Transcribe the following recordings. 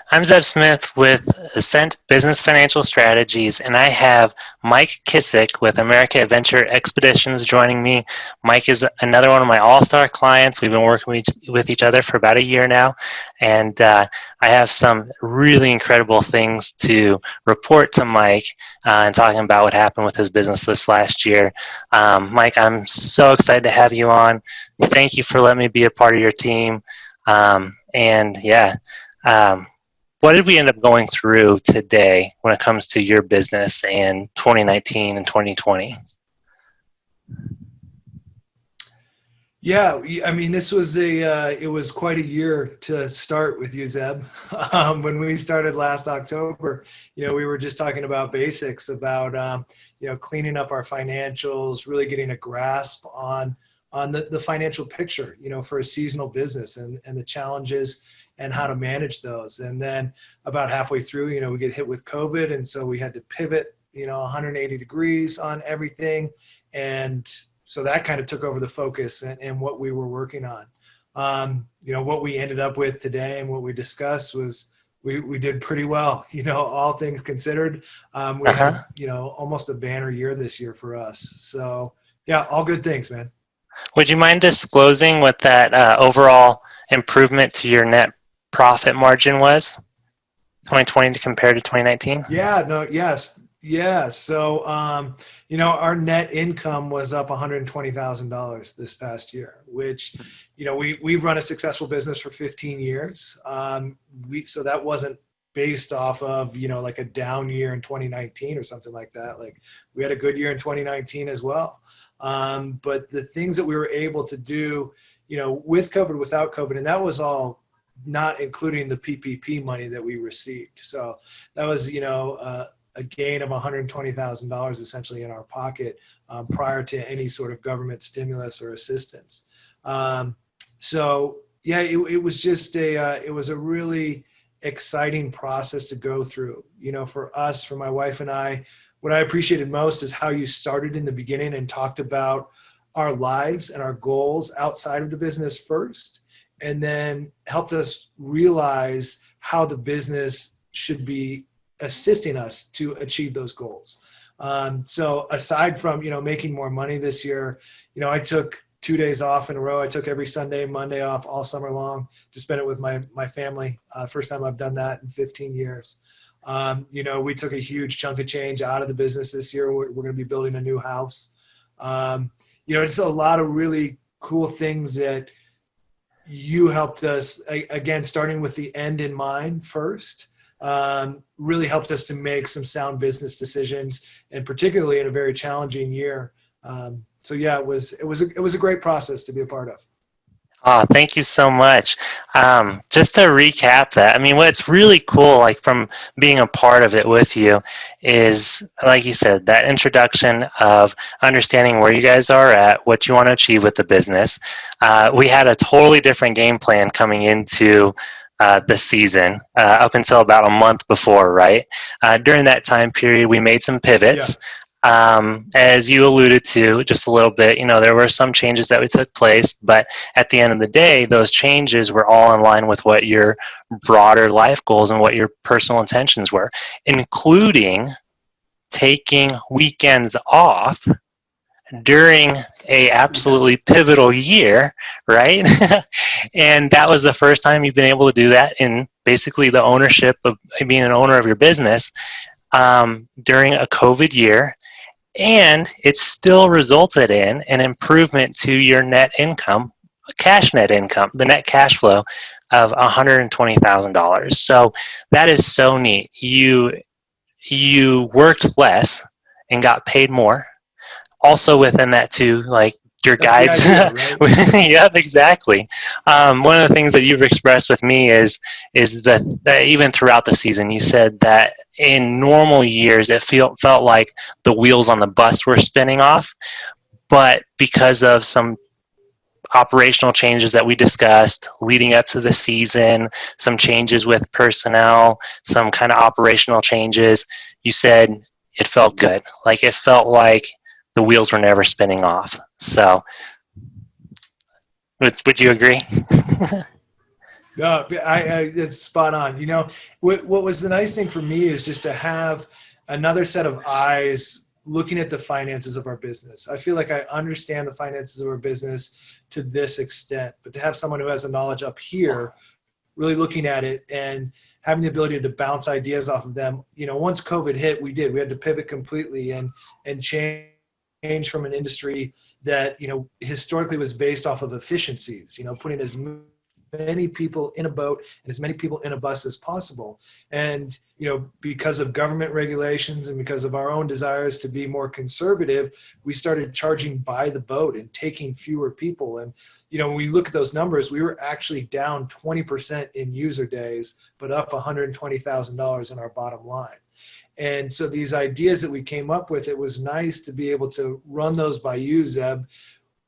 I'm Zeb Smith with Ascent Business Financial Strategies, and I have Mike Kissick with America Adventure Expeditions joining me. Mike is another one of my all-star clients. We've been working with each other for about a year now, and I have some really incredible things to report to Mike and talking about what happened with his business this last year. Mike, I'm so excited to have you on. Thank you for letting me be a part of your team. And yeah. What did we end up going through today when it comes to your business in 2019 and 2020? Yeah, I mean, this was it was quite a year to start with you, Zeb. When we started last October, we were just talking about basics, about, cleaning up our financials, really getting a grasp on the financial picture, for a seasonal business and the challenges and how to manage those. And then about halfway through, we get hit with COVID. And so we had to pivot, 180 degrees on everything. And so that kind of took over the focus and what we were working on. What we ended up with today and what we discussed was we did pretty well, all things considered. We had, almost a banner year this year for us. So yeah, all good things, man. Would you mind disclosing what that overall improvement to your net profit margin was, 2020 compared to 2019? Yeah, no, yes. Yeah. So, our net income was up $120,000 this past year, which, we've run a successful business for 15 years. So that wasn't based off of, like a down year in 2019 or something like that. Like we had a good year in 2019 as well. But the things that we were able to do, with COVID, without COVID, and that was all not including the PPP money that we received. So that was, a gain of $120,000 essentially in our pocket prior to any sort of government stimulus or assistance. So yeah, it was just it was a really exciting process to go through. For us, for my wife and I, what I appreciated most is how you started in the beginning and talked about our lives and our goals outside of the business first, and then helped us realize how the business should be assisting us to achieve those goals. So aside from, making more money this year, I took 2 days off in a row. I took every Sunday, Monday off all summer long to spend it with my family. First time I've done that in 15 years. We took a huge chunk of change out of the business this year. We're going to be building a new house. Just a lot of really cool things that you helped us, again, starting with the end in mind first, really helped us to make some sound business decisions, and particularly in a very challenging year. So yeah, it was a great process to be a part of. Oh, thank you so much. Just to recap that, I mean, what's really cool, like from being a part of it with you, is, like you said, that introduction of understanding where you guys are at, what you want to achieve with the business. We had a totally different game plan coming into the season up until about a month before, right? During that time period, we made some pivots. Yeah. As you alluded to just a little bit, there were some changes that we took place, but at the end of the day, those changes were all in line with what your broader life goals and what your personal intentions were, including taking weekends off during a absolutely pivotal year, right? And that was the first time you've been able to do that in basically the ownership of being an owner of your business during a COVID year. And it still resulted in an improvement to your net income, cash net income, the net cash flow of $120,000. So that is so neat. You worked less and got paid more. Also within that too, like your That's guides. the idea, right? Yep, exactly. One of the things that you've expressed with me is that even throughout the season, you said that in normal years it felt like the wheels on the bus were spinning off, but because of some operational changes that we discussed leading up to the season, some changes with personnel, some kind of operational changes, you said it felt good. Like it felt like the wheels were never spinning off. So would you agree? No, it's spot on. What was the nice thing for me is just to have another set of eyes looking at the finances of our business. I feel like I understand the finances of our business to this extent, but to have someone who has the knowledge up here, really looking at it and having the ability to bounce ideas off of them. Once COVID hit, we had to pivot completely and change from an industry that historically was based off of efficiencies. Putting as many people in a boat and as many people in a bus as possible. And, because of government regulations and because of our own desires to be more conservative, we started charging by the boat and taking fewer people. And, when we look at those numbers, we were actually down 20% in user days, but up $120,000 in our bottom line. And so these ideas that we came up with, it was nice to be able to run those by you, Zeb,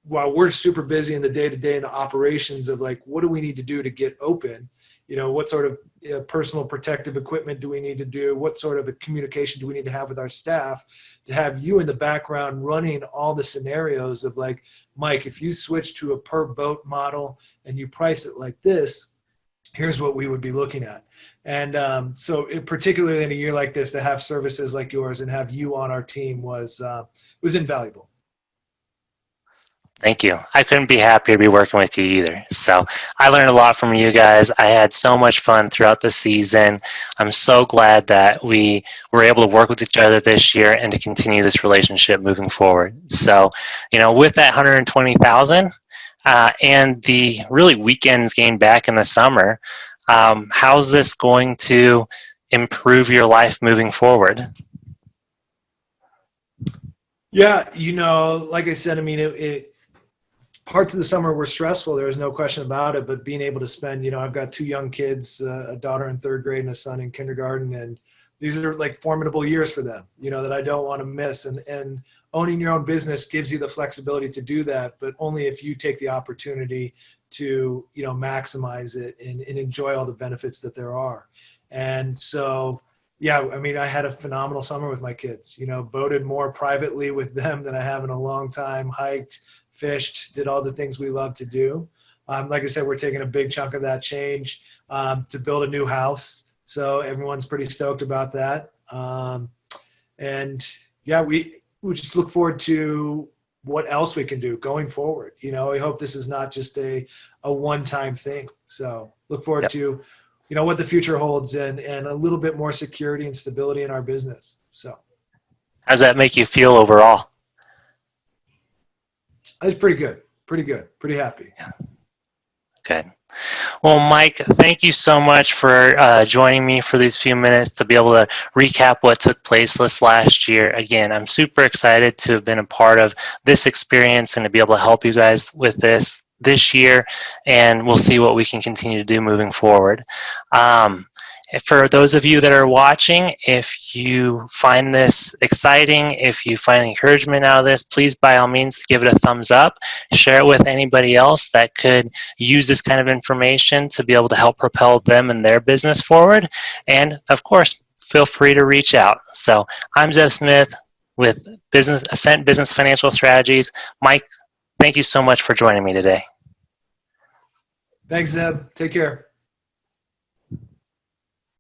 while we're super busy in the day-to-day and the operations of like, what do we need to do to get open? What sort of personal protective equipment do we need to do? What sort of a communication do we need to have with our staff? To have you in the background running all the scenarios of like, Mike, if you switch to a per boat model and you price it like this, here's what we would be looking at. And particularly in a year like this, to have services like yours and have you on our team was invaluable. Thank you. I couldn't be happier to be working with you either. So I learned a lot from you guys. I had so much fun throughout the season. I'm so glad that we were able to work with each other this year and to continue this relationship moving forward. So, with that 120,000 and the really weekends gained back in the summer, how's this going to improve your life moving forward? Yeah, like I said, I mean, parts of the summer were stressful. There was no question about it. But being able to spend, I've got two young kids, a daughter in third grade and a son in kindergarten, and these are like formidable years for them, that I don't want to miss. And owning your own business gives you the flexibility to do that, but only if you take the opportunity to, maximize it and enjoy all the benefits that there are. And so, yeah, I mean, I had a phenomenal summer with my kids, boated more privately with them than I have in a long time, hiked, fished, did all the things we love to do. Like I said, we're taking a big chunk of that change to build a new house. So everyone's pretty stoked about that. And yeah, we just look forward to what else we can do going forward. We hope this is not just a one-time thing. So look forward to, what the future holds and a little bit more security and stability in our business. So How does that make you feel overall? it's pretty good. Pretty happy. Yeah. Good. Well, Mike, thank you so much for joining me for these few minutes to be able to recap what took place this last year. Again, I'm super excited to have been a part of this experience and to be able to help you guys with this year, and we'll see what we can continue to do moving forward. For those of you that are watching, if you find this exciting, if you find encouragement out of this, please by all means give it a thumbs up. Share it with anybody else that could use this kind of information to be able to help propel them and their business forward. And of course, feel free to reach out. So I'm Zev Smith with Ascent Business Financial Strategies. Mike, thank you so much for joining me today. Thanks, Zeb. Take care.